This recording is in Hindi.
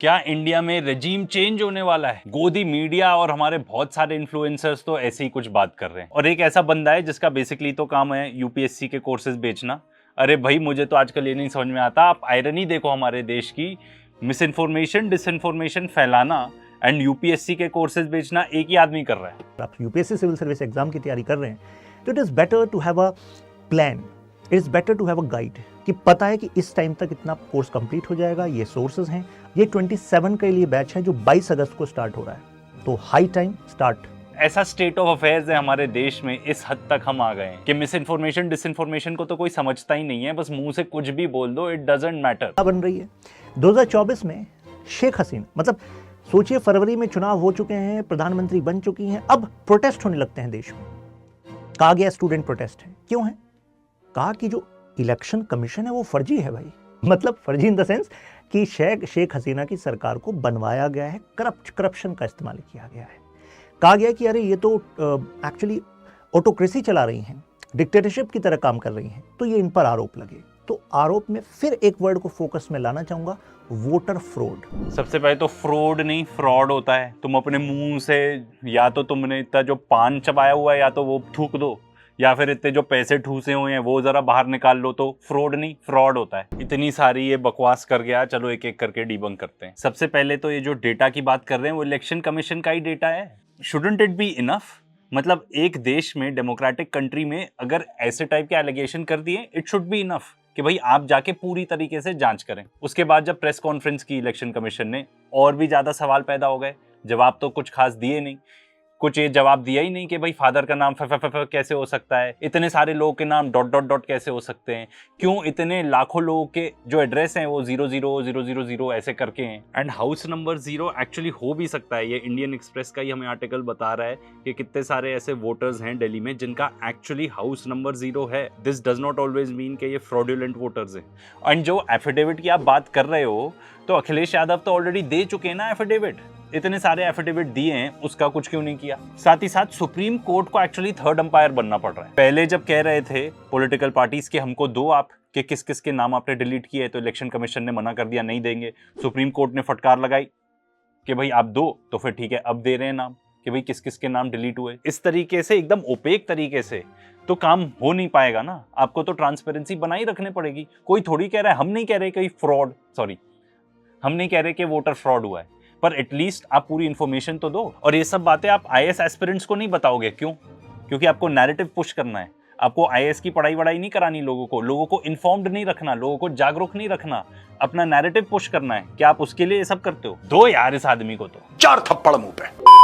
क्या इंडिया में रेजीम चेंज होने वाला है? गोदी मीडिया और हमारे बहुत सारे इन्फ्लुएंसर्स तो ऐसे ही कुछ बात कर रहे हैं। और एक ऐसा बंदा है जिसका बेसिकली तो काम है यूपीएससी के कोर्सेज बेचना। अरे भाई, मुझे तो आजकल ये नहीं समझ में आता, आप आयरनी देखो हमारे देश की, मिस डिसइंफॉर्मेशन फैलाना एंड यूपीएससी के कोर्सेज बेचना एक ही आदमी कर रहा है। आप यूपीएससी सिविल सर्विस एग्जाम की तैयारी कर रहे हैं तो it is better to have a plan, it is better to have a guide कि पता है कि इस टाइम तक इतना कोर्स कंप्लीट हो जाएगा, ये सोर्सेज हैं, ये 27 के लिए बैच है जो 22 अगस्त को स्टार्ट हो रहा है, तो हाई टाइम स्टार्ट। ऐसा स्टेट ऑफ अफेयर्स है हमारे देश में, इस हद तक हम आ गए हैं कि मिस इन्फॉर्मेशन डिसइंफॉर्मेशन को तो कोई समझता ही नहीं है, बस मुंह से कुछ भी बोल दो, इट डजंट मैटर। बन रही है 2024 में शेख हसीना, मतलब सोचिए फरवरी में चुनाव हो चुके हैं, प्रधानमंत्री बन चुकी हैं, अब प्रोटेस्ट होने लगते हैं देश में। कहा गया स्टूडेंट प्रोटेस्ट है, क्यों है? कहा कि जो इलेक्शन कमीशन है वो फर्जी है भाई, मतलब फर्जी इन द सेंस कि शेख हसीना की सरकार को बनवाया गया है, करप्शन का इस्तेमाल किया गया है। कहा गया कि अरे ये तो एक्चुअली ऑटोक्रेसी चला रही हैं, डिक्टेटरशिप की तरह काम कर रही हैं, तो ये इन पर आरोप लगे। तो आरोप में फिर एक वर्ड को फोकस में लाना चाहूंगा, वोटर फ्रॉड। सबसे पहले तो फ्रॉड नहीं, फ्रॉड होता है। तुम अपने मुंह से या तो तुमने इतना जो पान चबाया हुआ है या तो वो थूक दो, या फिर इतने जो पैसे ठूसे हुए हैं वो जरा बाहर निकाल लो, तो फ्रॉड नहीं, फ्रॉड होता है। इतनी सारी ये बकवास कर गया, चलो एक एक करके डीबंक करते हैं। सबसे पहले तो ये जो डेटा की बात कर रहे हैं वो इलेक्शन कमीशन का ही डेटा है। Shouldn't it be enough? मतलब एक देश में, डेमोक्रेटिक कंट्री में अगर ऐसे टाइप के एलिगेशन कर दिए, इट शुड बी इनफ कि भाई आप जाके पूरी तरीके से जांच करें। उसके बाद जब प्रेस कॉन्फ्रेंस की इलेक्शन कमीशन ने, और भी ज्यादा सवाल पैदा हो गए। जवाब तो कुछ खास दिए नहीं, कुछ ये जवाब दिया ही नहीं कि भाई फादर का नाम कैसे हो सकता है, इतने सारे लोगों के नाम ... कैसे हो सकते हैं, क्यों इतने लाखों लोगों के जो एड्रेस हैं वो 00000 ऐसे करके हैं। एंड हाउस नंबर 0 एक्चुअली हो भी सकता है, ये इंडियन एक्सप्रेस का ही हमें आर्टिकल बता रहा है कि कितने सारे ऐसे वोटर्स हैं दिल्ली में जिनका एक्चुअली हाउस नंबर 0 है। This does not always mean कि ये फ्रॉडुलेंट वोटर्स हैं। एंड जो एफिडेविट की आप बात कर रहे हो, तो अखिलेश यादव तो ऑलरेडी दे चुके हैं ना एफिडेविट, इतने सारे एफिडेविट दिए हैं, उसका कुछ क्यों नहीं किया? साथ ही साथ सुप्रीम कोर्ट को एक्चुअली थर्ड अंपायर बनना पड़ रहा है। पहले जब कह रहे थे पॉलिटिकल पार्टीज के हमको दो आप, कि किस किस के नाम आपने डिलीट किए, तो इलेक्शन कमीशन ने मना कर दिया, नहीं देंगे। सुप्रीम कोर्ट ने फटकार लगाई कि भाई आप दो, तो फिर ठीक है, अब दे रहे हैं नाम कि भाई किस किस के नाम डिलीट हुए। इस तरीके से एकदम ओपेक तरीके से तो काम हो नहीं पाएगा ना, आपको तो ट्रांसपेरेंसी बनाई रखनी पड़ेगी। कोई थोड़ी कह रहा है, हम नहीं कह रहे कि हम नहीं कह रहे कि वोटर फ्रॉड हुआ है, पर एटलीस्ट आप पूरी इंफॉर्मेशन तो दो। और ये सब बातें आप आईएएस एस्पिरेंट्स को नहीं बताओगे, क्यों? क्योंकि आपको नैरेटिव पुश करना है, आपको आईएएस की पढ़ाई वढ़ाई नहीं करानी, लोगों को इन्फॉर्म्ड नहीं रखना, लोगों को जागरूक नहीं रखना, अपना नैरेटिव पुश करना है। क्या आप उसके लिए ये सब करते हो? दो यार इस आदमी को तो 4 थप्पड़ मुंह पे।